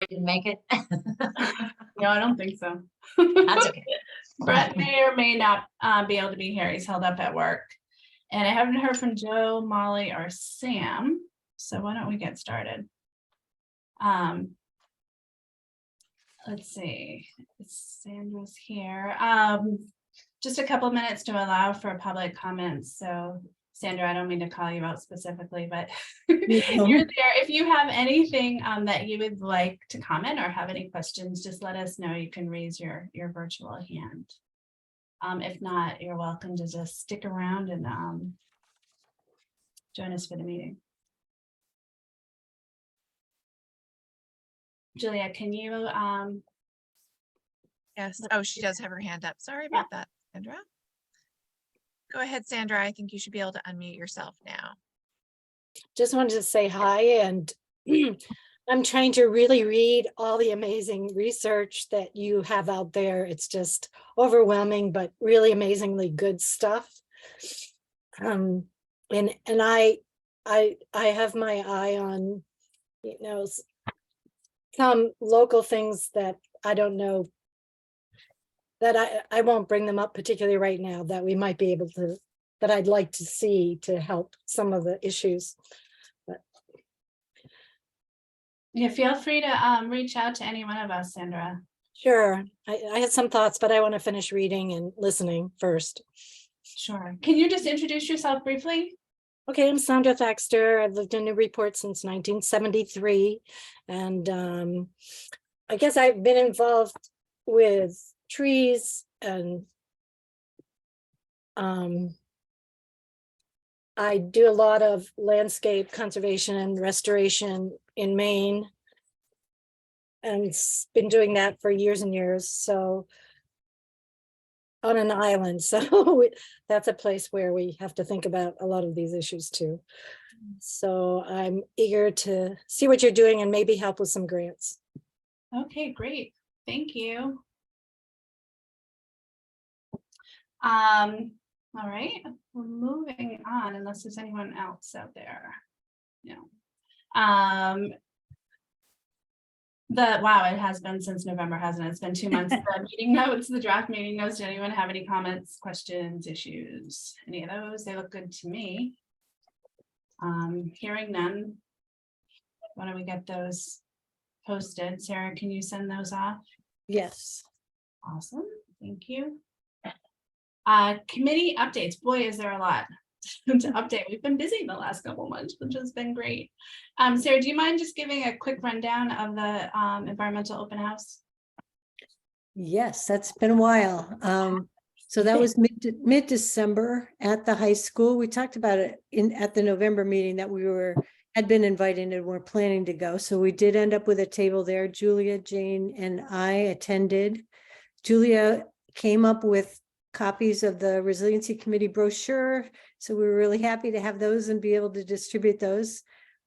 Didn't make it. No, I don't think so. That's okay. Brett may or may not be able to be here. He's held up at work. And I haven't heard from Joe, Molly, or Sam. So why don't we get started? Let's see. Sandra's here. Just a couple minutes to allow for public comments. So Sandra, I don't mean to call you out specifically, but you're there. If you have anything that you would like to comment or have any questions, just let us know. You can raise your virtual hand. If not, you're welcome to just stick around and join us for the meeting. Julia, can you? Yes. Oh, she does have her hand up. Sorry about that, Sandra. Go ahead, Sandra. I think you should be able to unmute yourself now. Just wanted to say hi, and I'm trying to really read all the amazing research that you have out there. It's just overwhelming, but really amazingly good stuff. And I have my eye on, you know, some local things that I don't know, that I won't bring them up particularly right now, that we might be able to, that I'd like to see to help some of the issues. But Yeah, feel free to reach out to any one of us, Sandra. sure, I had some thoughts, but I want to finish reading and listening first. Sure. Can you just introduce yourself briefly? Okay, I'm Sandra Thaxter. I've lived in Newburyport since 1973. And I guess I've been involved with trees, and I do a lot of landscape conservation and restoration in Maine, and been doing that for years and years. So on an island, so that's a place where we have to think about a lot of these issues too. So I'm eager to see what you're doing and maybe help with some grants. Okay, great. Thank you. All right, we're moving on unless there's anyone else out there. No. Wow, it has been since November, hasn't it? It's been 2 months. The meeting notes, the draft meeting notes. Did anyone have any comments, questions, issues? Any of those? They look good to me. Hearing none. Why don't we get those posted? Sarah, can you send those off? Yes. Awesome, thank you. Committee updates. Boy, is there a lot to update. We've been busy the last couple months, which has been great. Sarah, do you mind just giving a quick rundown of the environmental open house? Yes, that's been a while. So that was mid-December at the high school. We talked about it at the November meeting that we had been invited and were planning to go. So we did end up with a table there. Julia, Jane, and I attended. Julia came up with copies of the Resiliency Committee brochure. So we were really happy to have those and be able to distribute those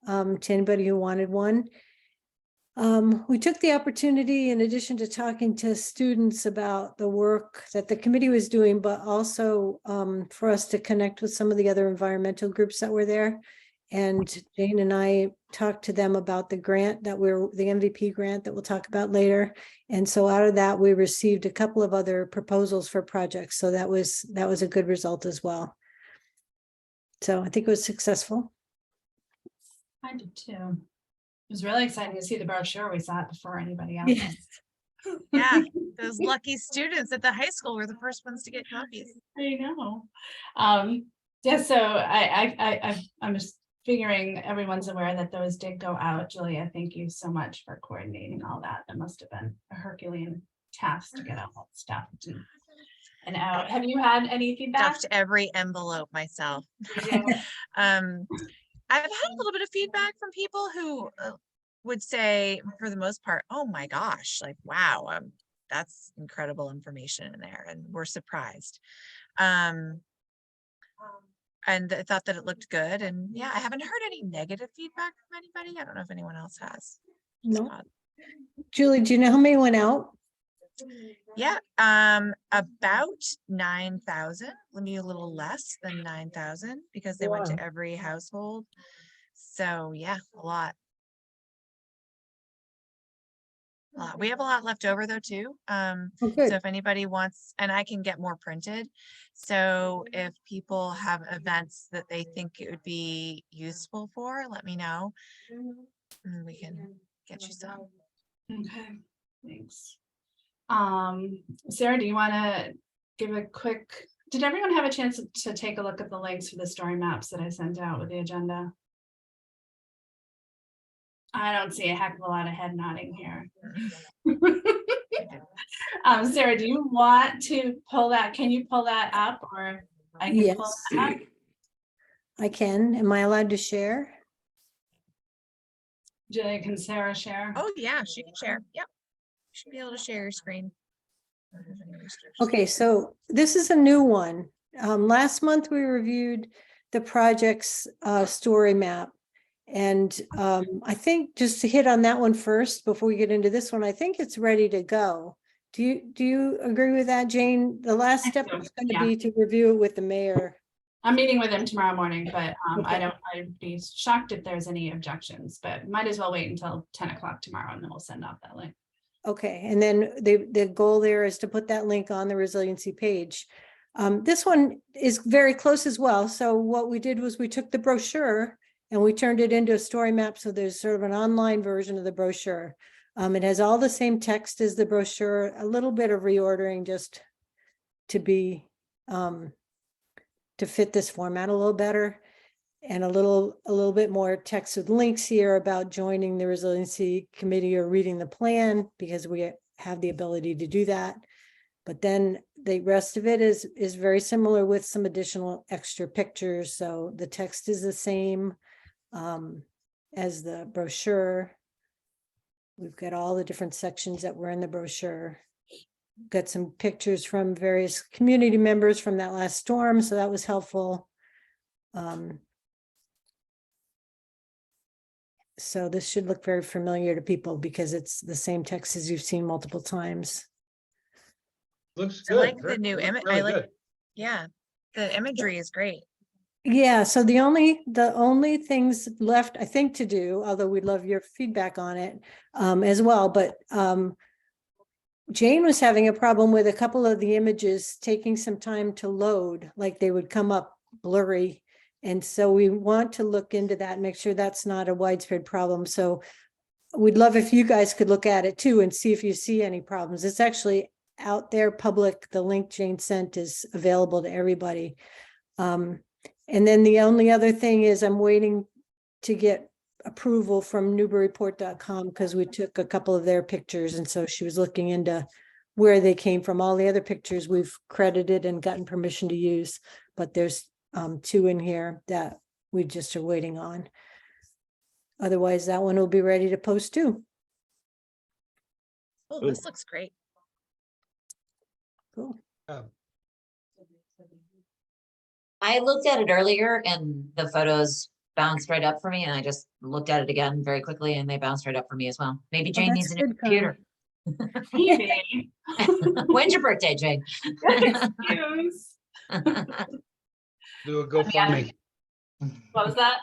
to anybody who wanted one. We took the opportunity, in addition to talking to students about the work that the committee was doing, but also for us to connect with some of the other environmental groups that were there. And Jane and I talked to them about the grant the MVP grant that we'll talk about later. And so out of that, we received a couple of other proposals for projects. So that was a good result as well. So I think it was successful. I did too. It was really exciting to see the brochure. We saw it before anybody else. Yes. Yeah, those lucky students at the high school were the first ones to get copies. I know. Yeah, so I'm just figuring everyone's aware that those did go out. Julia, thank you so much for coordinating all that. That must have been a Herculean task to get all that stuff and out. Have you had any feedback? Stuffed every envelope myself. I've had a little bit of feedback from people who would say, for the most part, oh my gosh, like, wow, that's incredible information in there, and we're surprised. And I thought that it looked good. And yeah, I haven't heard any negative feedback from anybody. I don't know if anyone else has. No. Julie, do you know how many went out? Yeah, about 9,000, maybe a little less than 9,000, because they went to every household. So yeah, a lot. We have a lot left over though too. Oh, So good. if anybody wants, and I can get more printed. So if people have events that they think it would be useful for, let me know. And we can get you some. Okay, thanks. Sarah, do you want to give a quick, did everyone have a chance to take a look at the links for the story maps that I sent out with the agenda? I don't see a heck of a lot of head nodding here. Sarah, do you want to pull that? Can you pull that up, or I can pull Yes, that up? I can. Am I allowed to share? Can Sarah share? Oh yeah, she can share. Yep. Should be able to share your screen. Okay, so this is a new one. Last month we reviewed the project's story map. And I think just to hit on that one first before we get into this one, I think it's ready to go. Do you agree with that, Jane? The last I step do, is going to yeah. be to review it with the mayor. I'm meeting with him tomorrow morning, but Okay. I'd be shocked if there's any objections, but might as well wait until 10 o'clock tomorrow and then we'll send out that link. Okay, and then the goal there is to put that link on the resiliency page. This one is very close as well. So what we did was we took the brochure and we turned it into a story map. So there's sort of an online version of the brochure. It has all the same text as the brochure, a little bit of reordering just to be to fit this format a little better, and a little bit more text with links here about joining the resiliency committee or reading the plan, because we have the ability to do that. But then the rest of it is very similar with some additional extra pictures. So the text is the same as the brochure. We've got all the different sections that were in the brochure. Got some pictures from various community members from that last storm, so that was helpful. So this should look very familiar to people because it's the same text as you've seen multiple times. Looks I good. like the Very- new looks image. really I like, good. yeah, the imagery is great. Yeah, so the only things left, I think, to do, although we'd love your feedback on it as well, but Jane was having a problem with a couple of the images taking some time to load, like they would come up blurry. And so we want to look into that and make sure that's not a widespread problem. So we'd love if you guys could look at it too and see if you see any problems. It's actually out there public. The link Jane sent is available to everybody. And then the only other thing is I'm waiting to get approval from Newburyport.com because we took a couple of their pictures. And so she was looking into where they came from. All the other pictures we've credited and gotten permission to use, but there's 2 in here that we just are waiting on. Otherwise, that one will be ready to post too. Oh, Ooh. this looks great. Cool. I looked at it earlier and the photos bounced right up for me, and I just looked at it again very quickly and they bounced right up for me as well. Maybe Jane that's needs a new good, Connie. computer. Maybe. When's your birthday, Jane? Excuse. Do a GoFundMe. What was that?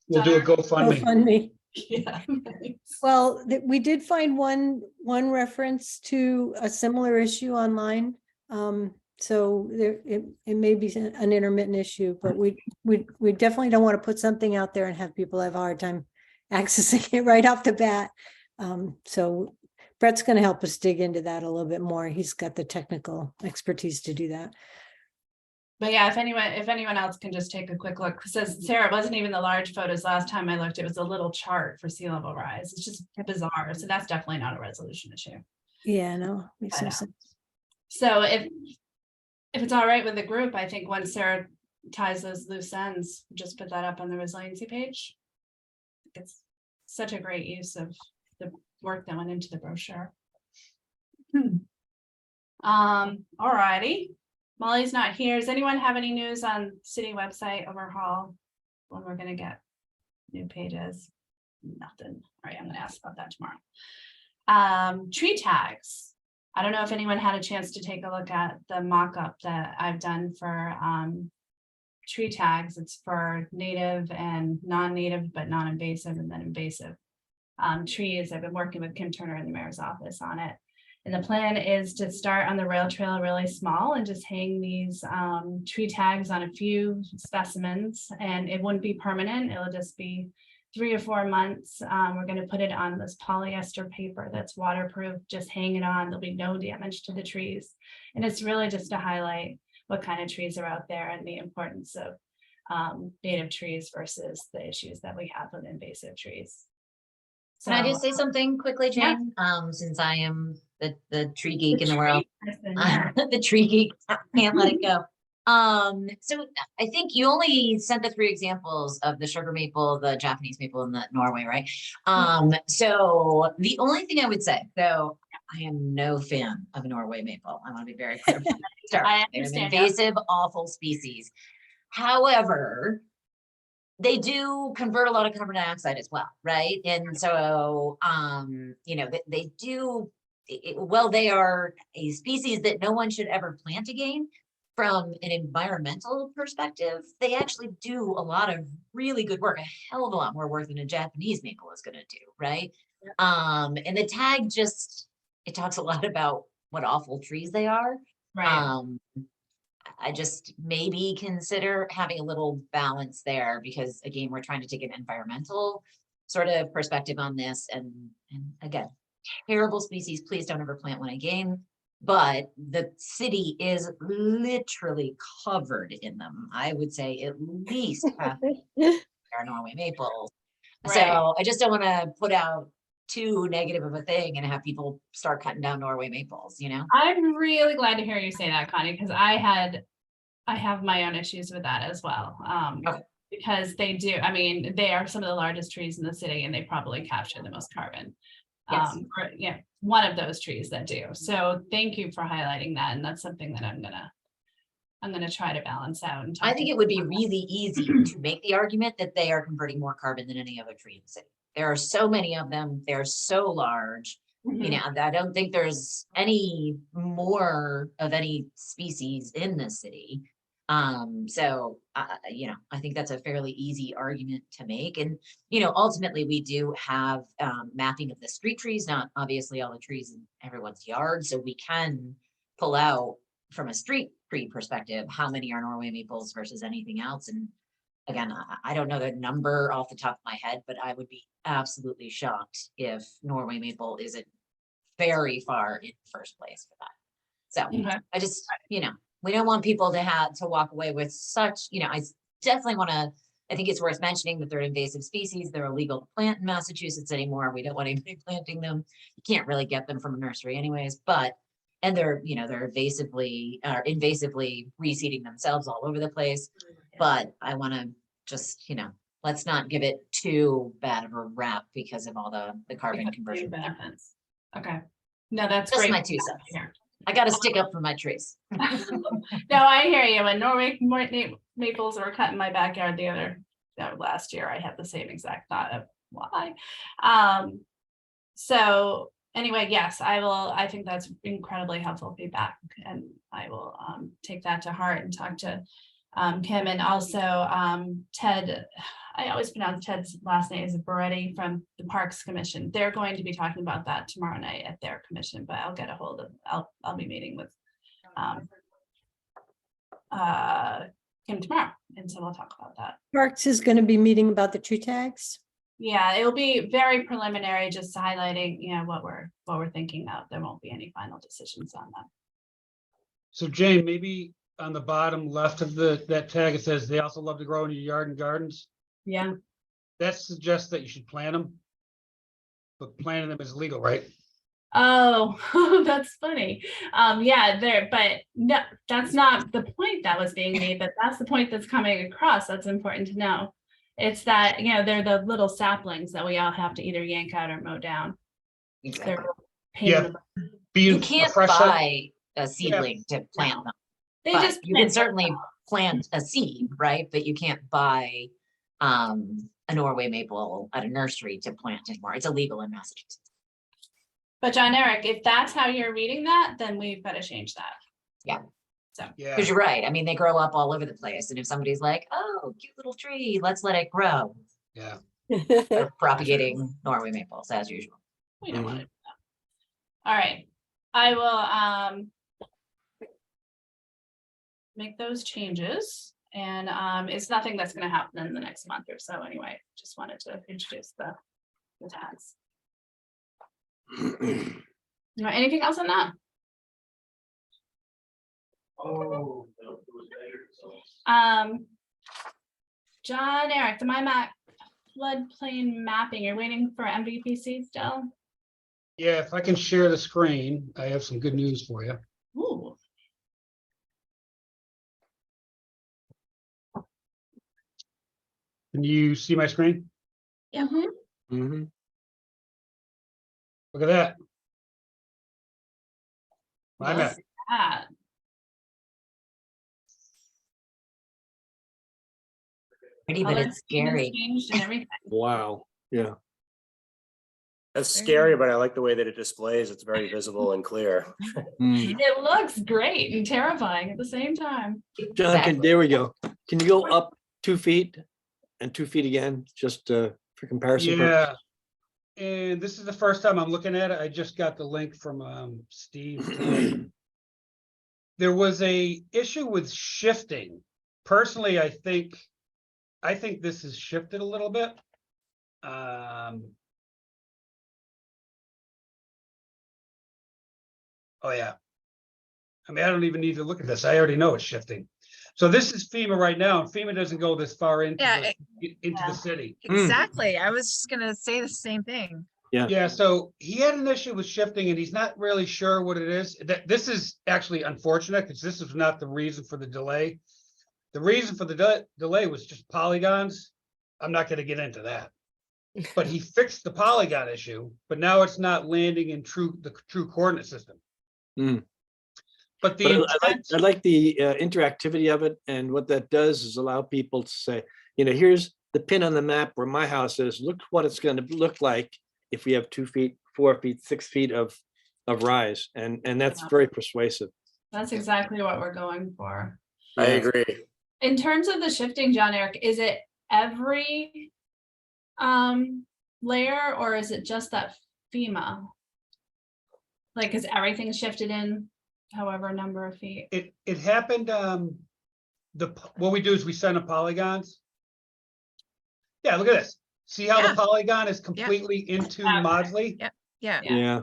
We'll do a Donna? GoFundMe. GoFundMe. Yeah. Well, we did find one reference to a similar issue online. So it may be an intermittent issue, but we definitely don't want to put something out there and have people have a hard time accessing it right off the bat. So Brett's going to help us dig into that a little bit more. He's got the technical expertise to do that. But yeah, if anyone else can just take a quick look, says Sarah, it wasn't even the large photos last time I looked, it was a little chart for sea level rise. It's just bizarre. So that's definitely not a resolution issue. Yeah, no, makes no But, sense. So if it's all right with the group, I think once Sarah ties those loose ends, just put that up on the resiliency page. It's such a great use of the work that went into the brochure. All righty. Molly's not here. Does anyone have any news on city website overhaul when we're gonna get new pages? Nothing. All right, I'm gonna ask about that tomorrow. Tree tags. I don't know if anyone had a chance to take a look at the mock-up that I've done for tree tags. It's for native and non-native, but non-invasive and then invasive. trees. I've been working with Kim Turner in the mayor's office on it. And the plan is to start on the rail trail really small and just hang these tree tags on a few specimens, and it wouldn't be permanent. It'll just be 3 or 4 months. We're going to put it on this polyester paper that's waterproof, just hang it on. There'll be no damage to the trees. And it's really just to highlight what kind of trees are out there and the importance of native trees versus the issues that we have with invasive trees. Can I just say something quickly, Yeah. Jane? Since I am the tree geek in the world, Yeah. the tree geek, can't let it go. So I think you only sent the 3 examples of the sugar maple, the Japanese maple, and the Norway, right? So the only thing I would say, though, I am no fan of Norway maple. I want to be very clear. They're an understand, yeah. invasive, awful species. However, they do convert a lot of carbon dioxide as well, right? And so, you know, they do, well, they are a species that no one should ever plant again. From an environmental perspective, they actually do a lot of really good work, a hell of a lot more work than a Japanese maple is going to do, right? And the tag just, it talks a lot about what awful trees they are. Right. I just maybe consider having a little balance there, because again, we're trying to take an environmental sort of perspective on this. And again, terrible species, please don't ever plant one again. But the city is literally covered in them. I would say at least half are Norway maples. Right. So I just don't want to put out too negative of a thing and have people start cutting down Norway maples, you know? I'm really glad to hear you say that, Connie, because I have my own issues with that as well. Okay. Because they do, I mean, they are some of the largest trees in the city and they probably capture the most carbon. Yes. Or, yeah, one of those trees that do. So thank you for highlighting that. And that's something that I'm gonna try to balance out. And I think it would be really easy to make the argument that they are converting more carbon than any other tree in the city. There are so many of them. They're so large. You know, I don't think there's any more of any species in the city. So, you know, I think that's a fairly easy argument to make. And, you know, ultimately we do have mapping of the street trees, not obviously all the trees in everyone's yard. So we can pull out from a street tree perspective, how many are Norway maples versus anything else. And again, I don't know the number off the top of my head, but I would be absolutely shocked if Norway maple isn't very far in first place for that. So I just, you know, we don't want people to walk away with such, you know, I definitely want to, I think it's worth mentioning that they're invasive species. They're illegal to plant in Massachusetts anymore. We don't want anybody planting them. You can't really get them from a nursery anyways, but, and they're, you know, they're invasively reseeding themselves all over the place. But I want to just, you know, let's not give it too bad of a rap because of all the carbon conversion benefits. Okay. No, that's just great. my 2 cents. I got to stick up for my trees. No, I hear you. When Norway maples were cut in my backyard last year, I had the same exact thought of why. So anyway, yes, I think that's incredibly helpful feedback, and I will take that to heart and talk to Kim, and also Ted. I always pronounce Ted's last name as Beretti from the Parks Commission. They're going to be talking about that tomorrow night at their commission, but I'll get a hold of, I'll be meeting with Kim tomorrow, and so we'll talk about that. Parks is going to be meeting about the tree tags. Yeah, it'll be very preliminary, just highlighting, you know, what we're thinking of. There won't be any final decisions on that. So Jane, maybe on the bottom left of that tag, it says they also love to grow in your yard and gardens. Yeah. That suggests that you should plant them, but planting them is legal, right? Oh, that's funny. Yeah, but no, that's not the point that was being made, but that's the point that's coming across. That's important to know. It's that, you know, they're the little saplings that we all have to either yank out or mow down. Exactly. Yeah. You can't buy a seedling to plant them. They But just you can certainly plant a seed, right? But you can't buy a Norway maple at a nursery to plant anymore. It's illegal in Massachusetts. But John Eric, if that's how you're reading that, then we've got to change that. Yeah. So Yeah. Because you're right. I mean, they grow up all over the place. And if somebody's like, oh, cute little tree, let's let it grow. Yeah. are propagating Norway maples as usual. We don't want to do that. All right, I will make those changes, and it's nothing that's gonna happen in the next month or so anyway. Just wanted to introduce the tags. Anything else on that? John, Eric, the MyMac floodplain mapping, you're waiting for MVPC still? Yeah, if I can share the screen, I have some good news for you. Ooh. Can you see my screen? Yeah. Mhm. Look at that. My Look map. at that. Pretty, but Color it's scheme has scary. changed and everything. Wow, yeah. That's Very scary, nice. but I like the way that it displays. It's very visible and clear. It looks great and terrifying at the same time. John, Exactly. there we go. Can you go up 2 feet and 2 feet again, just for comparison? Yeah. And this is the first time I'm looking at it. I just got the link from Steve today. There was a issue with shifting. Personally, I think this is shifted a little bit. Oh yeah. I mean, I don't even need to look at this. I already know it's shifting. So this is FEMA right now, and FEMA doesn't go this far into Yeah, the city. Exactly. I was just gonna say the same thing. Yeah, so he had an issue with shifting and he's not really sure what it is. This is actually unfortunate because this is not the reason for the delay. The reason for the delay was just polygons. I'm not gonna get into that. But he fixed the polygon issue, but now it's not landing in the true coordinate system. Mm. But the But intent, I like the interactivity of it, and what that does is allow people to say, here's the pin on the map where my house is. Look what it's going to look like if we have 2 feet, 4 feet, 6 feet of rise, and that's very persuasive. That's exactly what we're going for. I Yeah. agree. In terms of the shifting, John, Eric, is it every layer or is it just that FEMA? Like, is everything shifted in however number of feet? it happened, what we do is we send them polygons. Yeah, look at this. See how Yeah. the polygon is completely into Okay. Modley? Yeah. Yeah.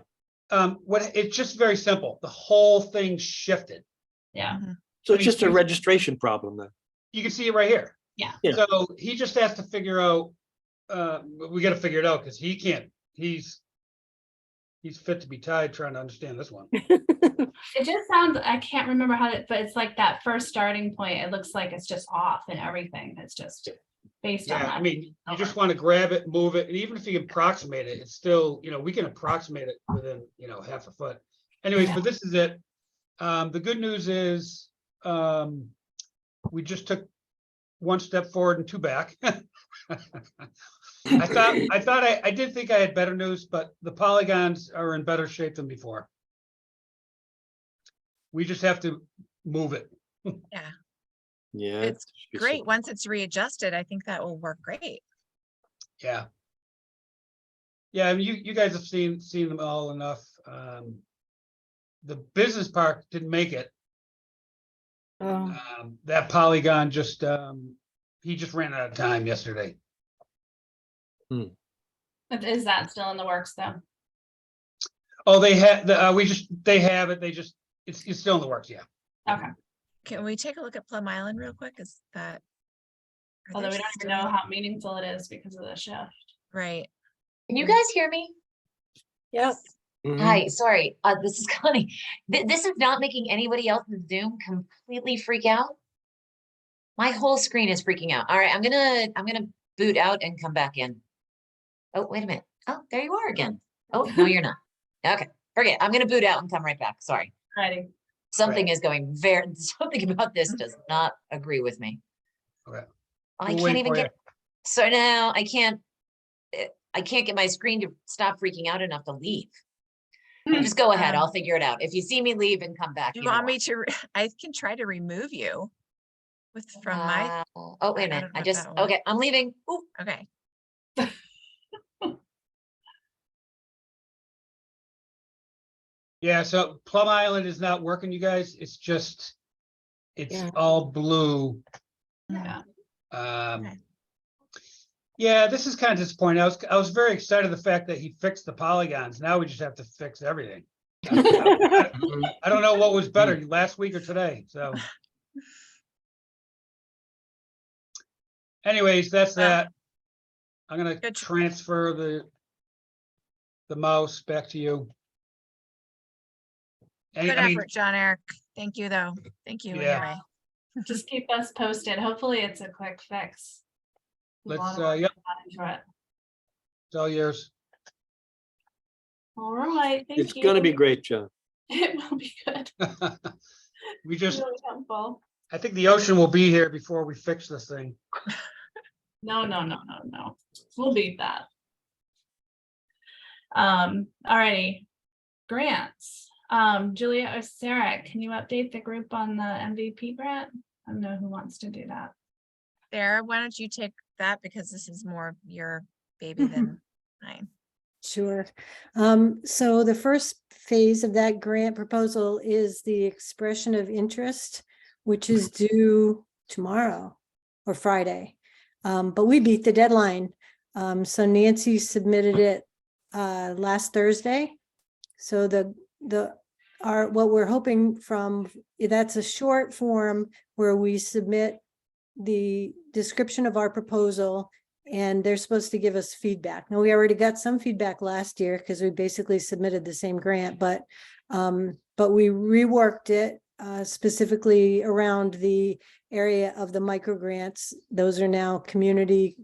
Yeah. It's just very simple. The whole thing shifted. Yeah. Mhm. So I it's mean, just a registration problem then. You can see it right here. Yeah. Yeah. So he just has to figure out, we gotta figure it out because he can't, he's fit to be tied trying to understand this one. It just sounds, I can't remember how to, but it's like that first starting point. It looks like it's just off and everything. It's just based on Yeah, that. I mean, you just want to grab it, move it, and even if you can approximate it, it's still, we can approximate it within, half a foot. Anyways, but this is it. The good news is, we just took one step forward and two back. I did think I had better news, but the polygons are in better shape than before. We just have to move it. Yeah. It's be great. simple. Once it's readjusted, I think that will work great. Yeah. Yeah, I mean, you guys have seen them all enough. The business park didn't make it. Oh, That polygon just, he just ran out of time yesterday. Is that still in the works though? Oh, they had, they have it, it's still in the works, yeah. Okay. Can we take a look at Plum Island real quick? Is that? are Although there we don't even still- know how meaningful it is because of the shift. Right. Can you guys hear me? yeah. Mhm. Hi, sorry, this is Connie. This is not making anybody else in Zoom completely freak out. My whole screen is freaking out. All right, I'm gonna boot out and come back in. Oh, wait a minute. Oh, there you are again. Oh, no, you're not. Okay, forget. I'm gonna boot out and come right back. Sorry. Ready. Something is going something about this does not agree with me. Okay. I We'll can't wait even for you. get, so now I can't get my screen to stop freaking out enough to leave. Just go ahead. I'll figure it out. If you see me leave and come back. Do you know want why. me to, I can try to remove you from my, Oh, wait a I minute. don't I know if just, that will work. okay, I'm leaving. Ooh, okay. Yeah, so Plum Island is not working, you guys. It's just, it's Yeah. all blue. Yeah. Um, Okay. yeah, this is kind of disappointing. I was very excited the fact that he fixed the polygons. Now we just have to fix everything. I don't know what was better, last week or today, so. Anyways, that's Well, that. I'm gonna good tr- transfer the mouse back to you. Good I mean, effort, John Eric. Thank you, though. Thank you Yeah. anyway. Just keep us posted. Hopefully it's a quick fix. There's a let's, lot of work yep, gone into it. it's all yours. All right, thank you. It's gonna be great, John. It will be good. We just, Really helpful. I think the ocean will be here before we fix this thing. No. We'll beat that. Alrighty. Grants. Julia or Sarah, can you update the group on the MVP grant? I don't know who wants to do that. Sarah, why don't you take that because this is more your baby than mine. Sure. So the first phase of that grant proposal is the expression of interest, which is due tomorrow or Friday. But we beat the deadline. So Nancy submitted it last Thursday. So what we're hoping from, that's a short form where we submit the description of our proposal and they're supposed to give us feedback. Now, we already got some feedback last year because we basically submitted the same grant, but we reworked it specifically around the area of the micro grants. Those are now community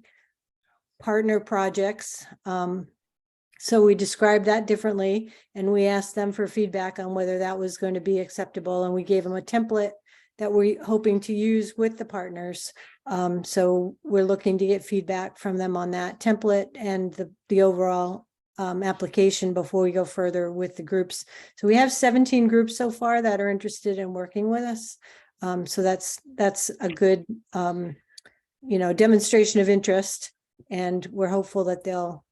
partner projects. So we described that differently and we asked them for feedback on whether that was going to be acceptable. And we gave them a template that we're hoping to use with the partners. So we're looking to get feedback from them on that template and the overall application before we go further with the groups. So we have 17 groups so far that are interested in working with us. So that's a good, demonstration of interest, and we're hopeful that they'll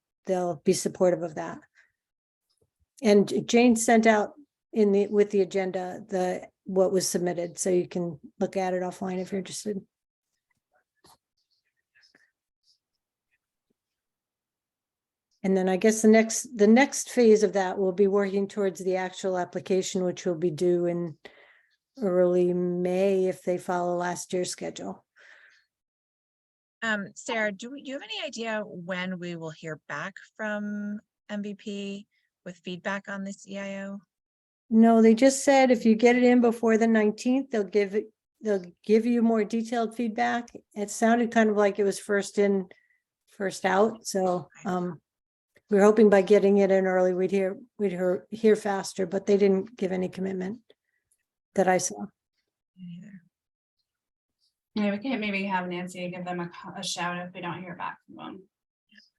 be supportive of that. And Jane sent out with the agenda what was submitted, so you can look at it offline if you're interested. And then I guess the next phase of that will be working towards the actual application, which will be due in early May if they follow last year's schedule. Sarah, do you have any idea when we will hear back from MVP with feedback on this EIO? No, they just said if you get it in before the 19th, they'll give you more detailed feedback. It sounded kind of like it was first in, first out. So we're hoping by getting it in early, we'd hear faster, but they didn't give any commitment that I saw. Yeah, we can maybe have Nancy give them a shout if we don't hear back from them.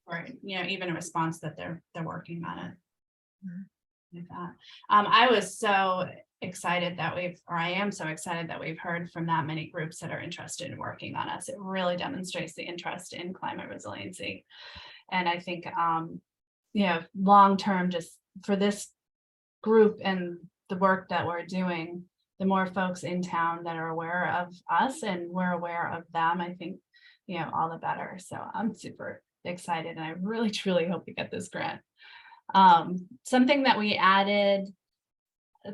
Or, even a response that they're working on it. Like that. I was so excited that I am so excited that we've heard from that many groups that are interested in working on us. It really demonstrates the interest in climate resiliency. And I think, long-term, just for this group and the work that we're doing, the more folks in town that are aware of us and we're aware of them, I think, all the better. So I'm super excited and I really, truly hope we get this grant. Something that we added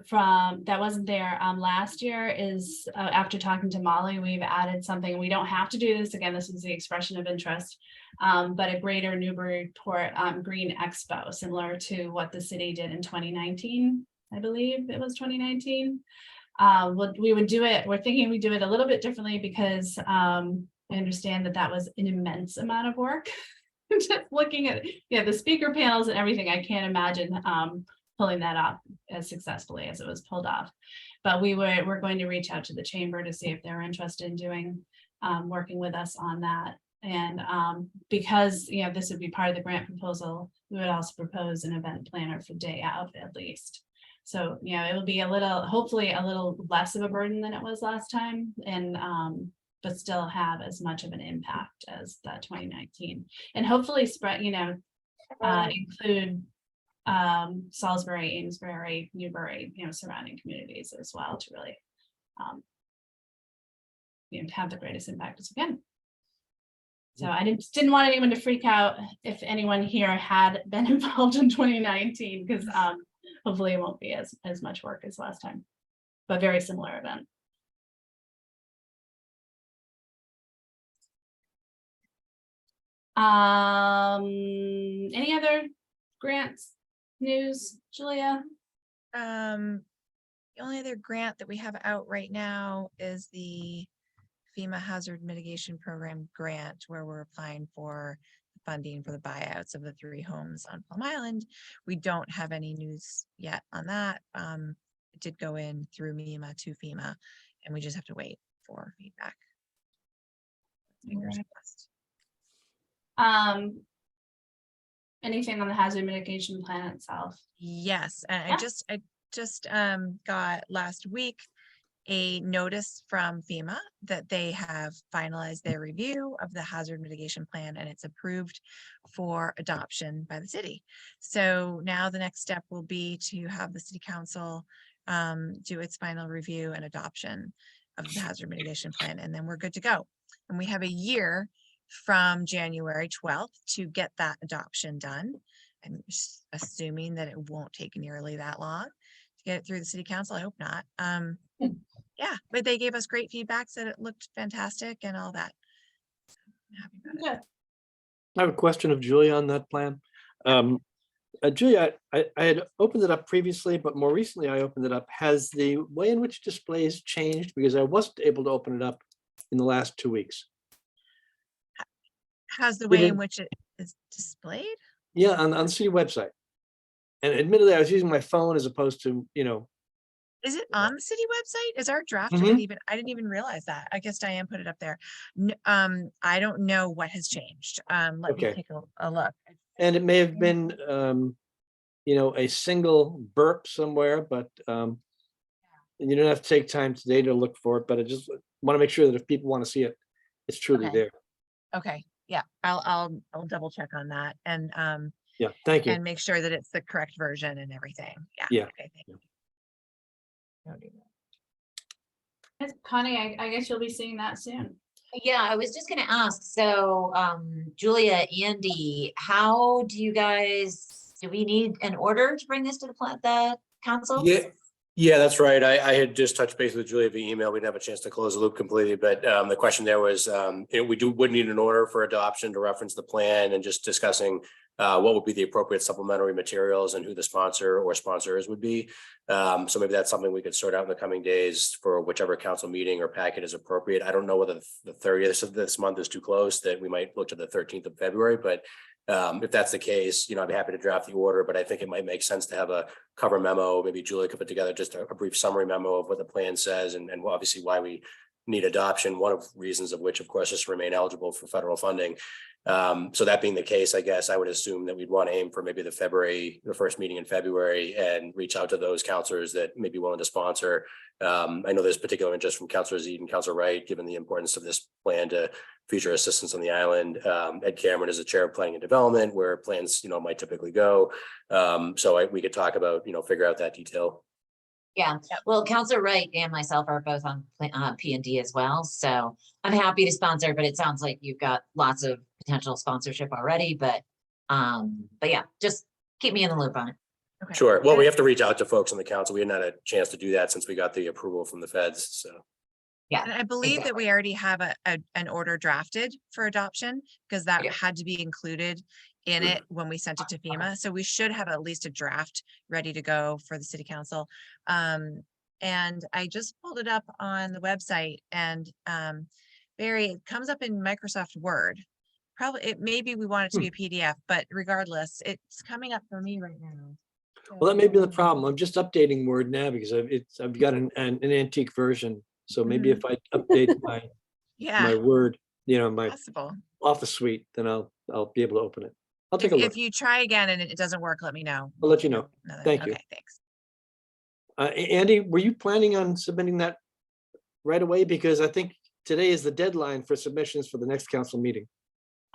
from that wasn't there last year is after talking to Molly, we've added something. We don't have to do this again. This is the expression of interest, but a greater Newburyport Green Expo, similar to what the city did in 2019. I believe it was 2019. We would do it. We're thinking we do it a little bit differently because I understand that was an immense amount of work. Just looking at the speaker panels and everything, I can't imagine pulling that off as successfully as it was pulled off. But we're going to reach out to the chamber to see if they're interested in doing working with us on that. And because this would be part of the grant proposal, we would also propose an event planner for day of at least. So it will be hopefully a little less of a burden than it was last time, and but still have as much of an impact as that 2019, and hopefully spread, include Salisbury, Amesbury, Newbury, surrounding communities as well to really have the greatest impact as we can. So I didn't want anyone to freak out if anyone here had been involved in 2019, because hopefully it won't be as much work as last time, but very similar event. Any other grants news, Julia? The only other grant that we have out right now is the FEMA Hazard Mitigation Program grant, where we're applying for funding for the buyouts of the 3 homes on Plum Island. We don't have any news yet on that. It did go in through MEMA to FEMA, and we just have to wait for feedback. Fingers crossed. Anything on the hazard mitigation plan itself? Yes, and Yeah. I just got last week a notice from FEMA that they have finalized their review of the hazard mitigation plan, and it's approved for adoption by the city. So now the next step will be to have the city council do its final review and adoption of the hazard mitigation plan, and then we're good to go. And we have a year from January 12th to get that adoption done. I'm assuming that it won't take nearly that long to get it through the city council. I hope not. Yeah, but they gave us great feedback, said it looked fantastic and all that. So I'm happy about it. Good. I have a question of Julia on that plan. Julia, I had opened it up previously, but more recently I opened it up. Has the way in which displays changed? Because I wasn't able to open it up in the last 2 weeks. How's the way in Even- which it is displayed? Yeah, on the city website. And admittedly, I was using my phone as opposed to, Is it on the city website? Is our draft of it even? I didn't even realize that. I guess Diane put it up there. I don't know what has changed. Let me Okay. take a look. and it may have been, a single burp somewhere, but you don't have to take time today to look for it, but I just want to make sure that if people want to see it, it's truly Okay. there. Okay, yeah, I'll double check on that and Yeah, thank you. make sure that it's the correct version and everything. Yeah. Yeah. Okay, thank you. I'll do that. Yes, Connie, I guess you'll be seeing that soon. Yeah, I was just gonna ask, so, Julia, Andy, how do you guys, do we need an order to bring this to the council? Yeah, that's right. I had just touched base with Julia via email. We didn't have a chance to close the loop completely, but the question there was, would need an order for adoption to reference the plan, and just discussing what would be the appropriate supplementary materials and who the sponsor or sponsors would be. So maybe that's something we could sort out in the coming days for whichever council meeting or packet is appropriate. I don't know whether the 30th of this month is too close, that we might look to the 13th of February, but if that's the case, I'd be happy to draft the order, but I think it might make sense to have a cover memo. Maybe Julie could put together just a brief summary memo of what the plan says, and obviously why we need adoption. One of reasons of which, of course, is to remain eligible for federal funding. So that being the case, I guess I would assume that we'd want to aim for maybe the first meeting in February, and reach out to those counselors that may be willing to sponsor. I know there's particular interest from Councilor Zede and Councilor Wright, given the importance of this plan to future assistance on the island. Ed Cameron is the chair of planning and development, where plans, might typically go. So we could talk about, figure out that detail. Yeah, well, Councilor Wright and myself are both on P&D as well, so I'm happy to sponsor, but it sounds like you've got lots of potential sponsorship already, but yeah, just keep me in the loop on it. Okay. Sure. Well, we have to reach out to folks on the council. We hadn't had a chance to do that since we got the approval from the feds, so. Yeah. And I believe that we already have an order drafted for adoption, because that Yeah. had to be included in it when we sent it to FEMA. So we should have at least a draft ready to go for the city council. And I just pulled it up on the website, and Barry, it comes up in Microsoft Word. Probably, maybe we want it to be a PDF, but regardless, it's coming up for me right now. Well, that may be the problem. I'm just updating Word now because I've got an antique version. So maybe if I update my Yeah, Word, my possible. Office suite, then I'll be able to open it. I'll take a look. If you try again and it doesn't work, let me know. I'll let you know. Thank you. Okay, thanks. Andy, were you planning on submitting that right away? Because I think today is the deadline for submissions for the next council meeting.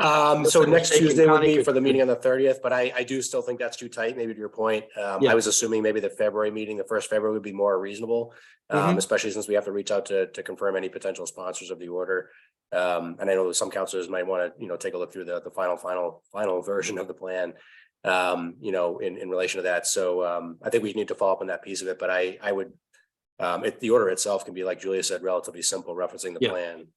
So I'm next mistaken, Tuesday would Connie be could- for the meeting on the 30th, but I do still think that's too tight, maybe to your point. I Yeah. was assuming maybe the February meeting, the first February would be more reasonable. Mhm. Especially since we have to reach out to confirm any potential sponsors of the order. And I know that some counselors might want to, take a look through the final version of the plan. In relation to that. So I think we need to follow up on that piece of it, but I would. The order itself can be, like Julia said, relatively simple, referencing the Yeah. plan.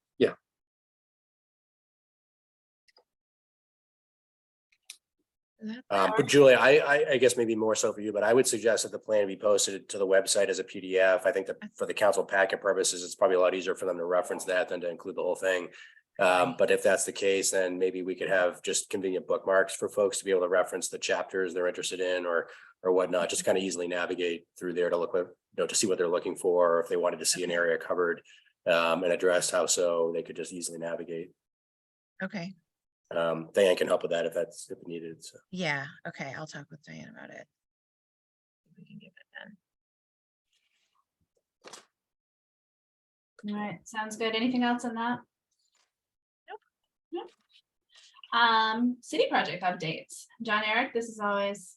But Julia, I guess maybe more so for you, but I would suggest that the plan be posted to the website as a PDF. I think that for the council packet purposes, it's probably a lot easier for them to reference that than to include the whole thing. But if that's the case, then maybe we could have just convenient bookmarks for folks to be able to reference the chapters they're interested in or whatnot, just kind of easily navigate through there to look, to see what they're looking for, or if they wanted to see an area covered and addressed, how so they could just easily navigate. Okay, Diane can help with that if needed. So. yeah, okay, I'll talk with Diane about it. We can get it done. All right, sounds good. Anything else on that? Nope. Nope. City project updates. John Eric, this is always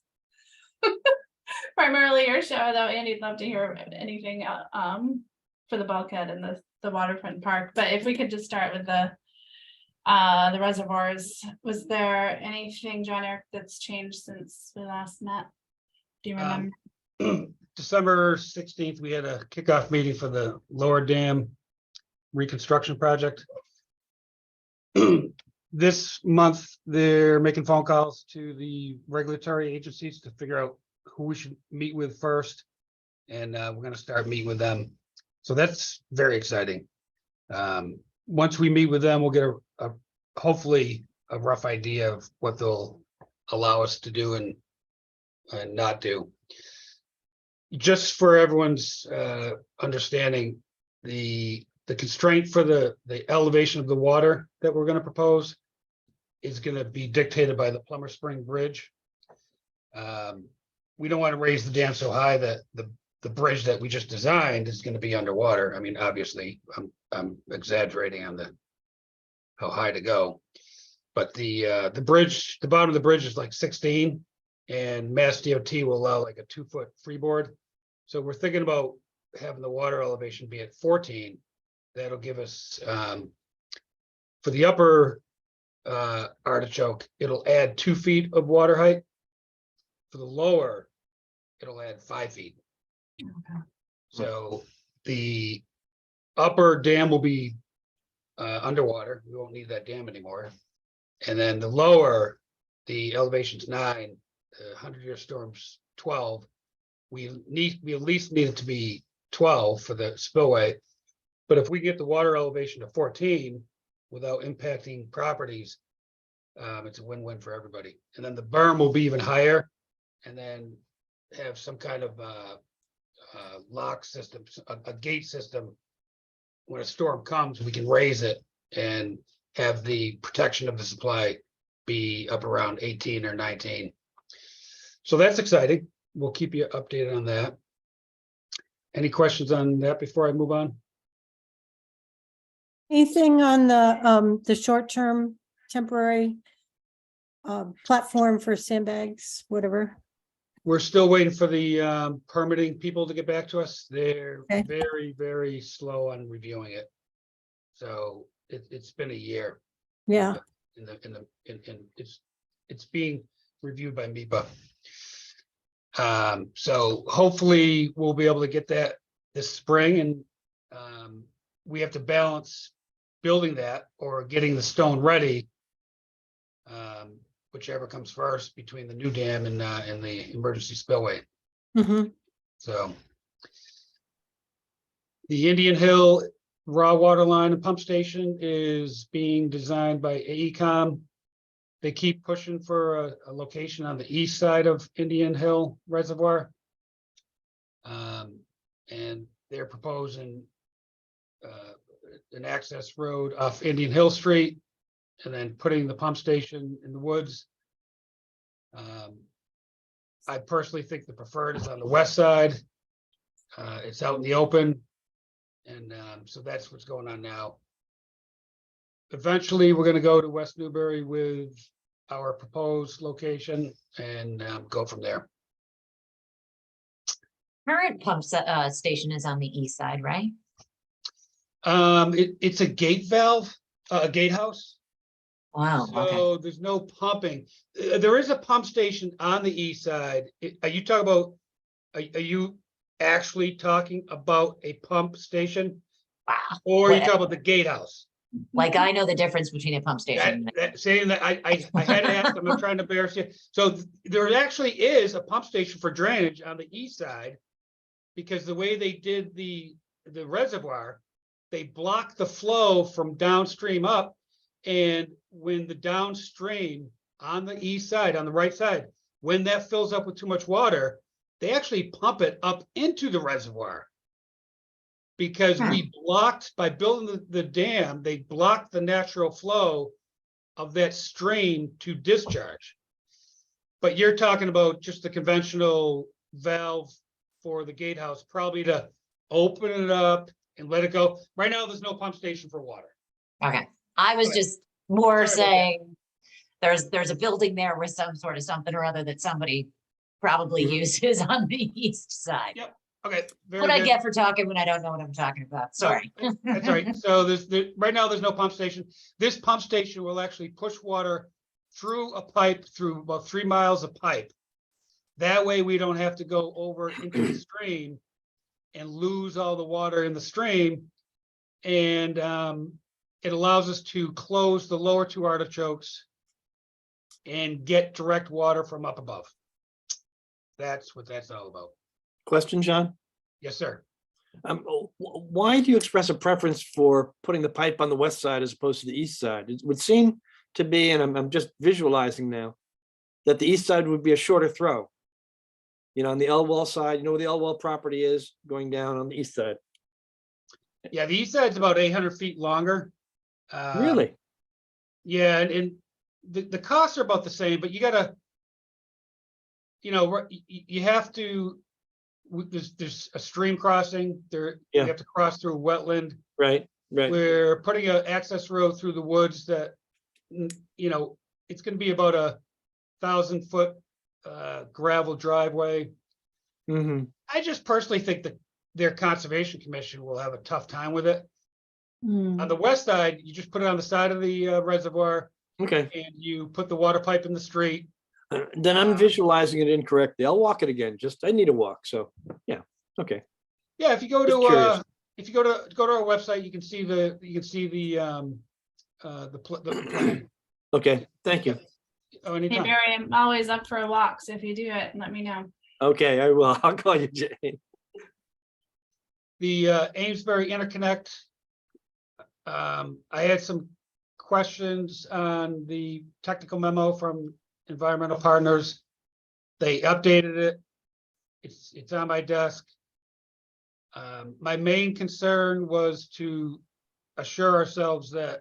primarily your show, though Andy'd love to hear anything for the bulkhead and the waterfront park. But if we could just start with the reservoirs, was there anything, John Eric, that's changed since we last met? Do you remember? December 16th, we had a kickoff meeting for the lower dam reconstruction project. This month, they're making phone calls to the regulatory agencies to figure out who we should meet with first. And we're going to start meeting with them. So that's very exciting. Once we meet with them, we'll get a hopefully a rough idea of what they'll allow us to do and not do. Just for everyone's understanding, the constraint for the elevation of the water that we're going to propose is going to be dictated by the Plummer Spring Bridge. We don't want to raise the dam so high that the bridge that we just designed is going to be underwater. I mean, obviously, I'm exaggerating on how high to go, but the bridge, the bottom of the bridge is like 16, and Mass DOT will allow like a 2-foot freeboard. So we're thinking about having the water elevation be at 14. That'll give us for the upper artichoke, it'll add 2 feet of water height. For the lower, it'll add 5 feet. Okay. So the upper dam will be underwater. We won't need that dam anymore. And then the lower, the elevation's 9, 100-year storm's 12. We at least need it to be 12 for the spillway. But if we get the water elevation to 14 without impacting properties, it's a win-win for everybody. And then the berm will be even higher, and then have some kind of lock system, a gate system. When a storm comes, we can raise it and have the protection of the supply be up around 18 or 19. So that's exciting. We'll keep you updated on that. Any questions on that before I move on? Anything on the short-term temporary platform for sandbags, whatever? We're still waiting for the permitting people to get back to us. They're Okay. very, very slow on reviewing it. So it's been a year. Yeah, It's being reviewed by MIPA. So hopefully we'll be able to get that this spring, and we have to balance building that or getting the stone ready. Whichever comes first between the new dam and the emergency spillway. mhm. So the Indian Hill raw water line and pump station is being designed by AECom. They keep pushing for a location on the east side of Indian Hill Reservoir. And they're proposing an access road off Indian Hill Street, and then putting the pump station in the woods. I personally think the preferred is on the west side. It's out in the open. And so that's what's going on now. eventually, we're gonna go to West Newbury with our proposed location and go from there. Current station is on the east side, right? It's a gate valve, a gatehouse. Wow, okay. So there's no pumping. There is a pump station on the east side. Are you talking about, are you actually talking about a pump station? Wow. Or are you What- talking about the gatehouse? Like, I know the difference between a pump station. Saying that I had to ask, I'm not trying to embarrass you. So there actually is a pump station for drainage on the east side. Because the way they did the reservoir, they blocked the flow from downstream up. And when the downstream on the east side, on the right side, when that fills up with too much water, they actually pump it up into the reservoir. Because we blocked, by building the dam, they blocked the natural flow of that stream to discharge. But you're talking about just the conventional valve for the gatehouse, probably to open it up and let it go. Right now, there's no pump station for water. Okay, I was Okay. just more Sorry about that. saying, there's a building there with some sort of something or other that somebody probably Mhm. uses on the east side. Yep. Okay. Very What I good. get for talking when I don't know what I'm talking about, sorry. No, that's all right. So right now, there's no pump station. This pump station will actually push water through a pipe, through about 3 miles of pipe. That way we don't have to go over into the stream and lose all the water in the stream. And it allows us to close the lower 2 artichokes and get direct water from up above. That's what that's all about. Question, John? Yes, sir. Why do you express a preference for putting the pipe on the west side as opposed to the east side? It would seem to be, and I'm just visualizing now, that the east side would be a shorter throw. You know, on the Elwell side, you know where the Elwell property is, going down on the east side. Yeah, the east side's about 800 feet longer. Really? Yeah, and the costs are about the same, but you gotta, you have to, there's a stream crossing there. You Yeah. have to cross through a wetland. Right, right. We're putting an access road through the woods that, it's gonna be about 1,000-foot gravel driveway. Hmm. I just personally think that their conservation commission will have a tough time with it. On the west side, you just put it on the side of the reservoir Okay, and you put the water pipe in the street. then I'm visualizing it incorrectly. I'll walk it again. Just, I need a walk, so, yeah, okay. Yeah, if you go Just to curious. if you go to our website, you can see the plan. Okay, thank you. Oh, Hey anytime. Barry, I'm always up for a walk, so if you do it, let me know. Okay, I will. I'll call you, Jane. The Amesbury interconnect. I had some questions on the technical memo from Environmental Partners. They updated it. It's on my desk. My main concern was to assure ourselves that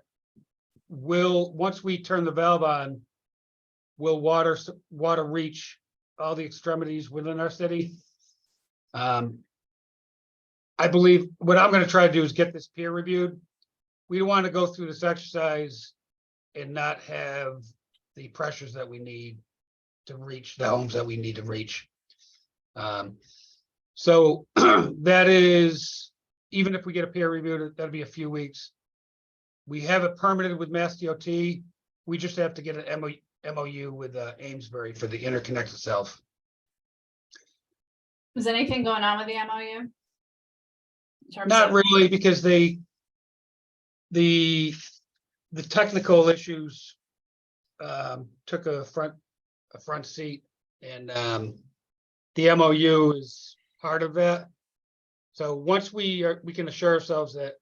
once we turn the valve on, will water reach all the extremities within our city? I believe what I'm gonna try to do is get this peer reviewed. We don't want to go through this exercise and not have the pressures that we need to reach the homes that we need to reach. So that is, even if we get a peer review, that'll be a few weeks. We have it permitted with Mass DOT. We just have to get an MOU with Amesbury for the interconnect itself. Is anything going on with the MOU? In terms Not of- really, because the technical issues took a front seat, and the MOU is part of that. So once we can assure ourselves that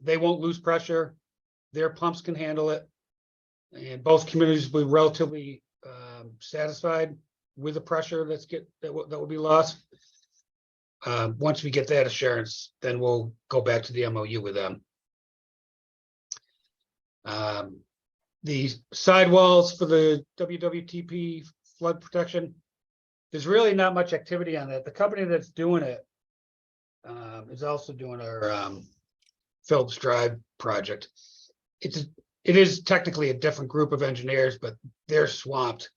they won't lose pressure, their pumps can handle it, and both communities will be relatively satisfied with the pressure that will be lost. Once we get that assurance, then we'll go back to the MOU with them. The sidewalls for the WWTP flood protection, there's really not much activity on that. The company that's doing it is also doing our Phillips Drive project. it is technically a different group of engineers, but they're swamped.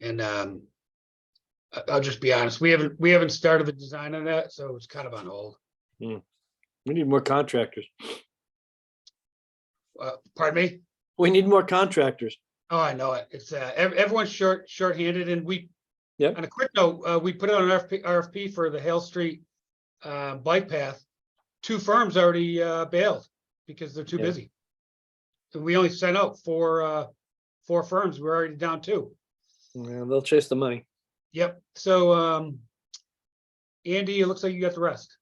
And I'll just be honest, we haven't started the design on that, so it's kind of on hold. We need more contractors. Pardon me? We need more contractors. Oh, I know it. It's everyone's short-handed, and Yep. on a quick note, we put out an RFP for the Hale Street bike path. 2 firms already bailed because they're too Yeah. busy. So we only sent out 4 firms. We're already down 2. Well, they'll chase the money. Yep. So Andy, it looks like you got the rest.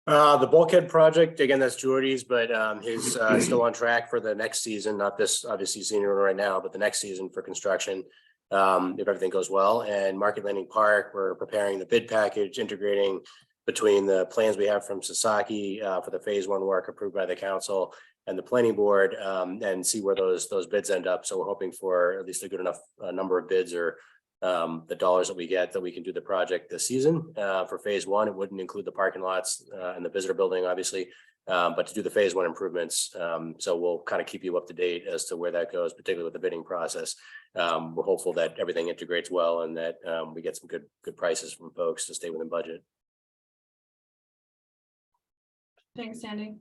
The bulkhead project, again, that's Jordy's, but his still on track for the next season, not this obviously senior right now, but the next season for construction. If everything goes well. And Market Landing Park, we're preparing the bid package, integrating between the plans we have from Sasaki for the phase 1 work approved by the council and the planning board, and see where those bids end up. So we're hoping for at least a good enough number of bids or the dollars that we get that we can do the project this season. For phase 1, it wouldn't include the parking lots and the visitor building, obviously, but to do the phase 1 improvements. So we'll kind of keep you up to date as to where that goes, particularly with the bidding process. We're hopeful that everything integrates well and that we get some good prices from folks to stay within budget. Thanks, Sandy.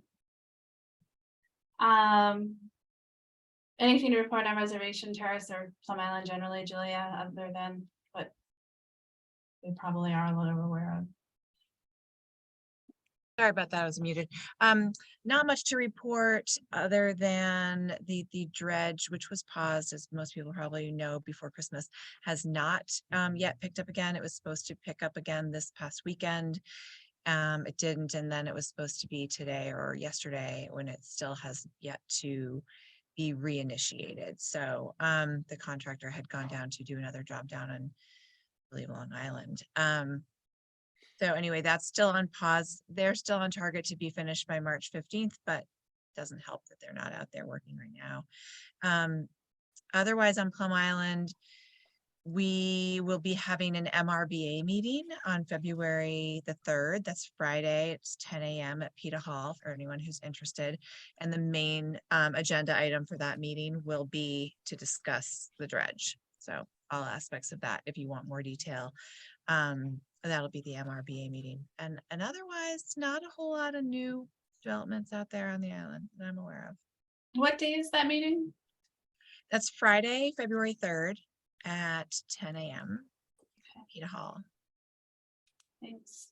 Anything to report on Reservation Terrace or Plum Island generally, Julia, other than what we probably are a little aware of? Sorry about that, I was muted. Not much to report other than the dredge, which was paused, as most people probably know, before Christmas, has not yet picked up again. It was supposed to pick up again this past weekend. It didn't, and then it was supposed to be today or yesterday, when it still has yet to be reinitiated. So the contractor had gone down to do another job down on, I believe, Long Island. So anyway, that's still on pause. They're still on target to be finished by March 15th, but it doesn't help that they're not out there working right now. Otherwise, on Plum Island, we will be having an MRBA meeting on February the 3rd. That's Friday. It's 10 a.m. at PETA Hall for anyone who's interested. And the main agenda item for that meeting will be to discuss the dredge. So all aspects of that, if you want more detail. That'll be the MRBA meeting. And otherwise, not a whole lot of new developments out there on the island that I'm aware of. What day is that meeting? That's Friday, February 3rd at 10 a.m. at PETA Hall. Thanks.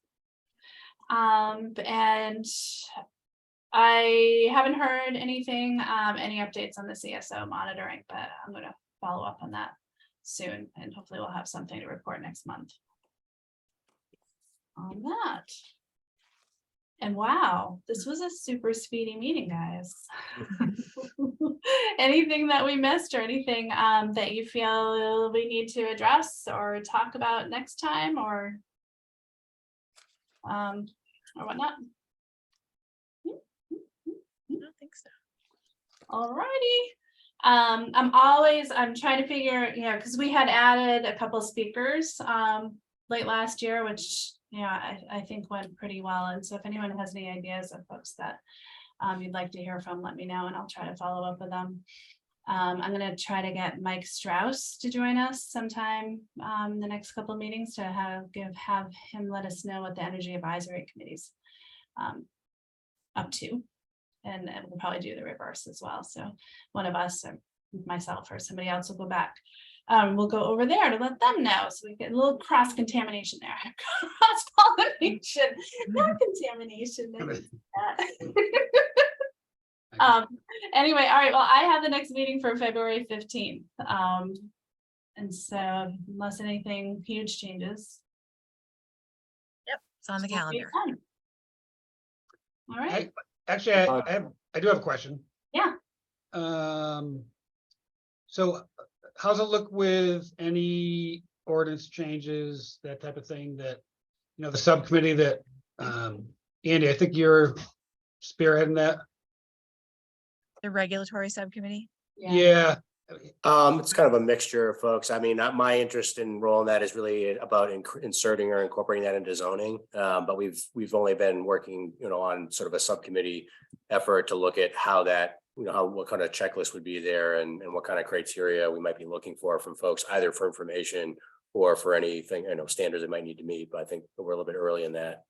And I haven't heard anything, any updates on the CSO monitoring, but I'm going to follow up on that soon, and hopefully we'll have something to report next month on that. And wow, this was a super speedy meeting, guys. Anything that we missed or anything that you feel we need to address or talk about next time or whatnot? I don't think so. Alrighty. I'm trying to figure, because we had added a couple speakers late last year, which I think went pretty well. And so if anyone has any ideas of folks that you'd like to hear from, let me know and I'll try to follow up with them. I'm going to try to get Mike Strauss to join us sometime the next couple of meetings to have him let us know what the Energy Advisory Committee's up to. And we'll probably do the reverse as well. So one of us, or myself or somebody else, will go back. We'll go over there to let them know. So we get a little cross contamination there. Cross pollination, not contamination. Anyway, all right. Well, I have the next meeting for February 15th. And so unless anything huge changes. Yep, it's on the we'll be calendar. done. All right. Actually, I do have a question. Yeah. So how's it look with any ordinance changes, that type of thing that, the subcommittee that, Andy, I think you're spearheading that? The regulatory subcommittee. Yeah. It's kind of a mixture of folks. I mean, my interest in rolling that is really about inserting or incorporating that into zoning. But we've only been working, on sort of a subcommittee effort to look at how that, what kind of checklist would be there and what kind of criteria we might be looking for from folks, either for information or for anything, standards they might need to meet. But I think we're a little bit early in that.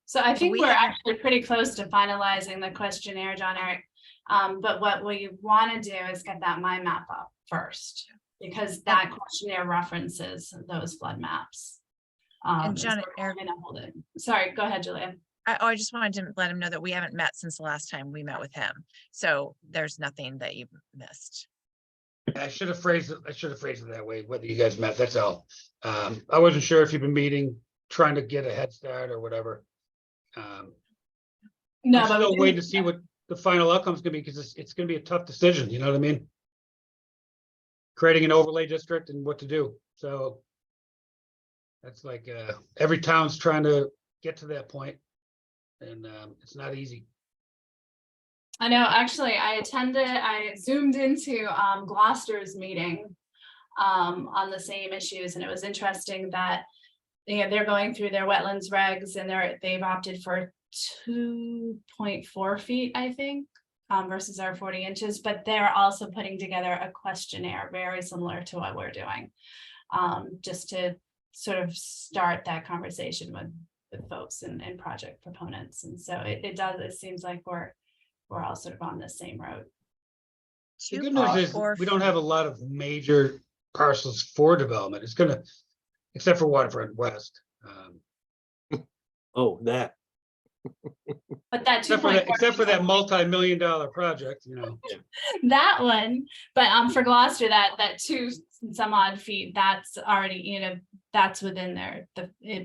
So I think we we're haven't- actually pretty close to finalizing the questionnaire, John Eric. But what we want to do is get that mind map up first, because that questionnaire references those flood maps. And so John we're Eric- gonna hold it. Sorry, go ahead, Julia. I just wanted to let him know that we haven't met since the last time we met with him. So there's nothing that you've missed. I should have phrased it that way, whether you guys met, that's all. I wasn't sure if you've been meeting, trying to get a head start or whatever. No, I'm but still we waiting can- to see what the final outcome's gonna be, because it's gonna be a tough decision, you know what I mean? Creating an overlay district and what to do, so. That's like, every town's trying to get to that point, and, it's not easy. I know, actually, I zoomed into Gloucester's meeting on the same issues, and it was interesting that they're going through their wetlands regs, and they've opted for 2.4 feet, I think, versus our 40 inches, but they're also putting together a questionnaire very similar to what we're doing, just to sort of start that conversation with folks and project proponents. And so it seems like we're all sort of on the same road. The good news is, we don't have a lot of major parcels for development. It's gonna, except for Waterfront West. Oh, that. But that Except for that multi-million-dollar project, that one, but for Gloucester, that 2 some odd feet, that's already, that's within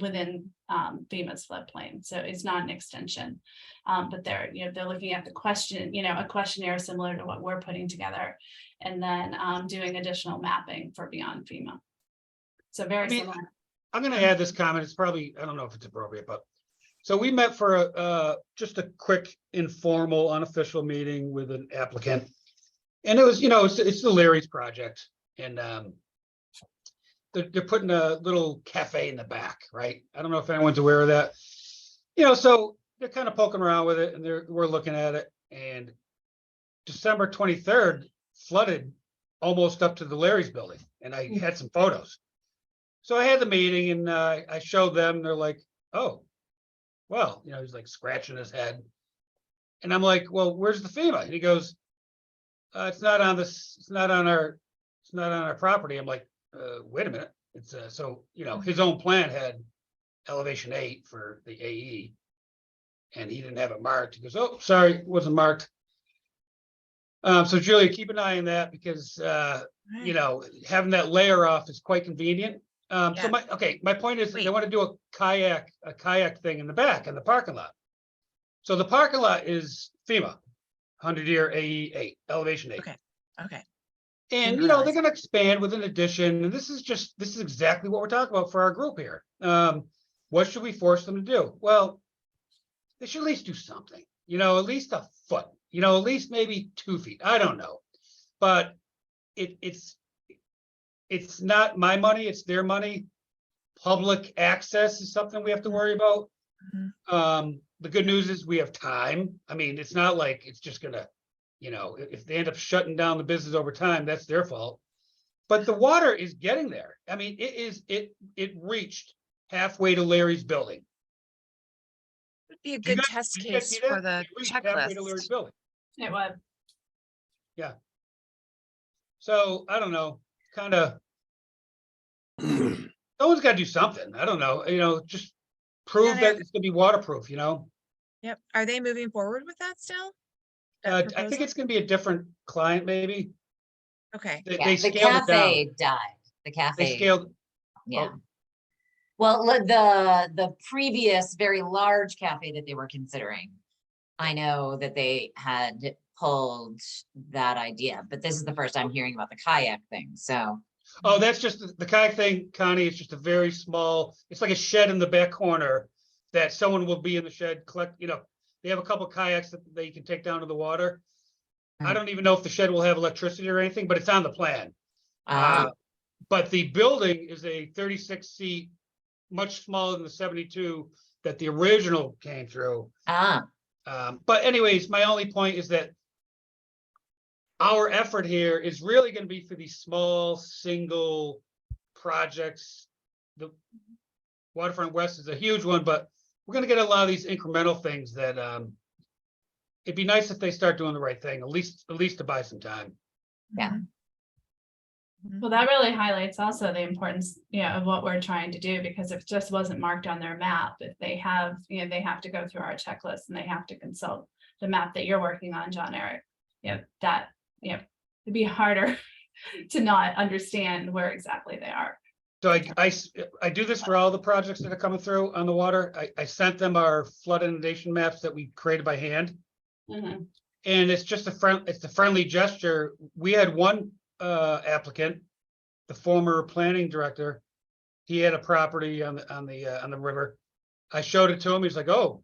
within FEMA's floodplain, so it's not an extension. But they're looking at the question, a questionnaire similar to what we're putting together, and then doing additional mapping for beyond FEMA. So very similar. I'm gonna add this comment. It's probably, I don't know if it's appropriate, but. So we met for just a quick informal unofficial meeting with an applicant. And it was, it's the Larry's project, and they're putting a little cafe in the back, right? I don't know if anyone's aware of that. So they're kind of poking around with it, and we're looking at it, and December 23rd flooded almost up to the Larry's building, and I had some photos. So I had the meeting, and I showed them. They're like, "Oh, well," he's like scratching his head, and I'm like, "Well, where's the FEMA?" And he goes, "It's not on our property." I'm like, "Wait a minute." It's so his own plan had elevation 8 for the AE, and he didn't have it marked. He goes, "Oh, sorry, it wasn't marked." So Julia, keep an eye on that, because having that layer off is quite convenient. So my point is, they want to do a kayak thing in the back in the parking lot. So the parking lot is FEMA, 100-year AE 8, elevation 8. Okay. And they're going to expand with an addition. And this is exactly what we're talking about for our group here. What should we force them to do? Well, they should at least do something. At least a foot. At least maybe 2 feet. I don't know, but it's not my money, it's their money. Public access is something we have to worry about. The good news is we have time. I mean, it's not like it's just gonna, if they end up shutting down the business over time, that's their fault. But the water is getting there. I mean, it reached halfway to Larry's building. Would be a Did you good guys- test did you guys case see that? for the It reached halfway to Larry's checklist. building. It was. So I don't know, kind of. Someone's got to do something. I don't know, just prove that it's gonna be waterproof, Yep. Are they moving forward with that still? I think it's gonna be a different client, maybe. Okay. They The scaled it down. cafe died. The They cafe, scaled, yeah. oh. Well, the previous very large cafe that they were considering, I know that they had pulled that idea, but this is the first I'm hearing about the kayak thing, so. Oh, that's just the kayak thing, Connie. It's just a very small, it's like a shed in the back corner that someone will be in the shed collect, they have a couple kayaks that they can take down to the water. I don't even know if the shed will have electricity or anything, but it's on the plan. Ah, But the building is a 36 seat, much smaller than the 72 that the original came through. ah, But anyways, my only point is that our effort here is really going to be for these small, single projects. The Waterfront West is a huge one, but we're going to get a lot of these incremental things that it'd be nice if they start doing the right thing, at least to buy some time. yeah. Well, that really highlights also the importance, of what we're trying to do, because if it just wasn't marked on their map, if they have, they have to go through our checklist and they have to consult the map that you're working on, John Eric. That, it'd be harder to not understand where exactly they are. So I do this for all the projects that are coming through on the water. I sent them our flood inundation maps that we created by hand. Mhm. And it's just it's a friendly gesture. We had one applicant, the former planning director. He had a property on the river. I showed it to him. He's like, oh,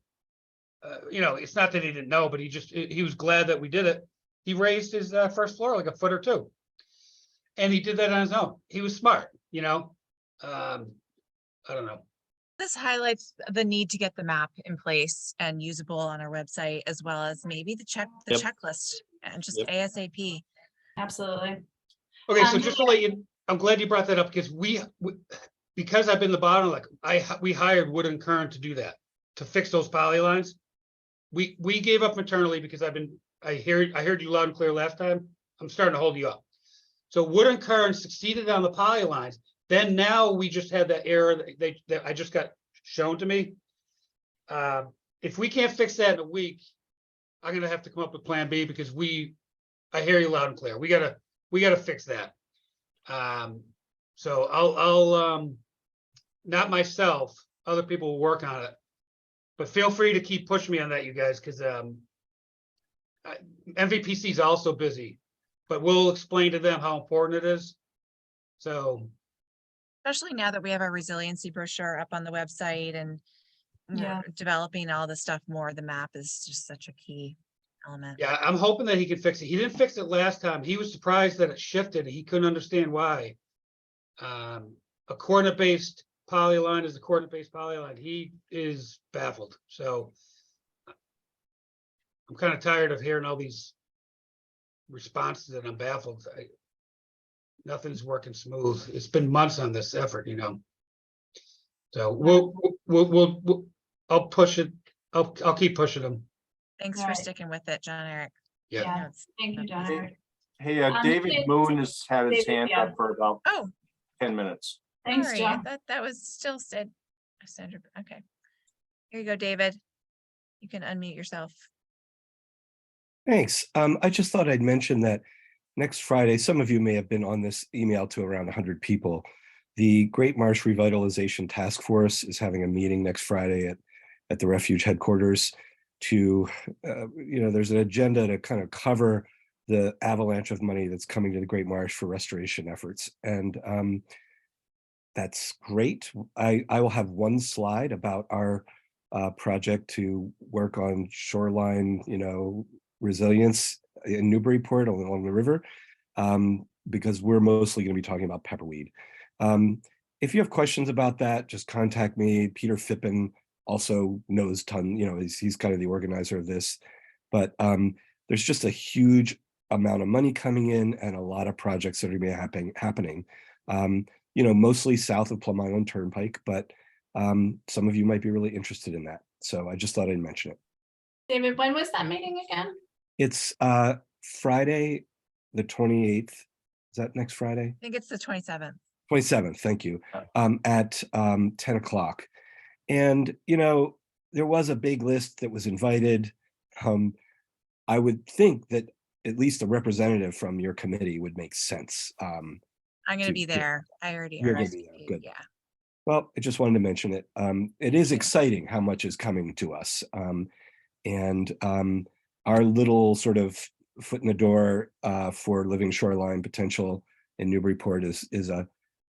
it's not that he didn't know, but he was glad that we did it. He raised his first floor like a foot or two. And he did that on his own. He was smart, I don't know. This highlights the need to get the map in place and usable on our website, as well as maybe the Yep. checklist and just Yep. ASAP. Absolutely. Okay, so Um, just to let you, I'm glad you brought that up because because I've been the bottom, we hired Wood and Kern to do that, to fix those poly lines. We gave up maternally because I heard you loud and clear last time. I'm starting to hold you up. So Wood and Kern succeeded on the poly lines. Then now we just had that error that I just got shown to me. If we can't fix that in a week, I'm gonna have to come up with plan B because I hear you loud and clear. We gotta fix that. So I'll not myself, other people will work on it. But feel free to keep pushing me on that, you guys, because MVPC is also busy, but we'll explain to them how important it is. So Especially now that we have our resiliency brochure up on the website and Yeah. we're developing all the stuff more, the map is just such a key element. yeah, I'm hoping that he can fix it. He didn't fix it last time. He was surprised that it shifted. He couldn't understand why. A coordinate-based polyline is a coordinate-based polyline. He is baffled. So I'm kind of tired of hearing all these responses and I'm baffled. Nothing's working smooth. It's been months on this effort, So I'll push it. I'll keep pushing them. Thanks for Right. sticking with it, John Eric. Yeah. Yeah. It's- Thank you, John. Hey, Eric. Hey, David David Moon has had his David, hand yeah. up for about Oh, 10 minutes. Thanks, sorry, I John. thought that was still said. Sandra, okay. Here you go, David. You can unmute yourself. Thanks. I just thought I'd mention that next Friday, some of you may have been on this email to around 100 people. The Great Marsh Revitalization Task Force is having a meeting next Friday at the refuge headquarters to, there's an agenda to kind of cover the avalanche of money that's coming to the Great Marsh for restoration efforts. And that's great. I will have one slide about our project to work on shoreline, resilience in Newburyport along the river, because we're mostly going to be talking about pepperweed. If you have questions about that, just contact me. Peter Fippen also knows he's kind of the organizer of this, but there's just a huge amount of money coming in and a lot of projects that are going to be happening. Mostly south of Plum Island Turnpike, but some of you might be really interested in that. So I just thought I'd mention it. David, when was that meeting again? It's Friday, the 28th. Is that next Friday? I think it's the 27th. 27th, thank you, at 10 o'clock. And, there was a big list that was invited. I would think that at least a representative from your committee would make sense. I'm going to be there. I already You're gonna be there, RSVP'd, good. Yeah. Well, I just wanted to mention it. It is exciting how much is coming to us. And our little sort of foot in the door for living shoreline potential in Newburyport is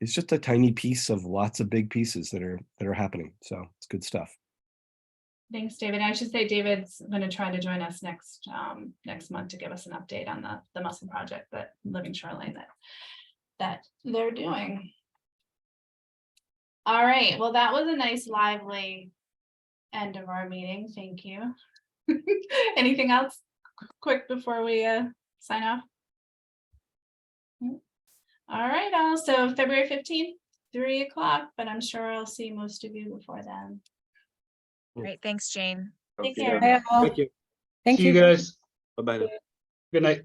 just a tiny piece of lots of big pieces that are happening. So it's good stuff. Thanks, David. I should say David's gonna try to join us next month to give us an update on the muscle project that Living Shoreline that they're doing. All right, well, that was a nice lively end of our meeting. Thank you. Anything else quick before we sign off? All right, also February 15th, 3 o'clock, but I'm sure I'll see most of you before then. Great, thanks, Jane. Take Okay, care. Bye, all. Thank you. Thank See you you. guys. Bye-bye now. Good night.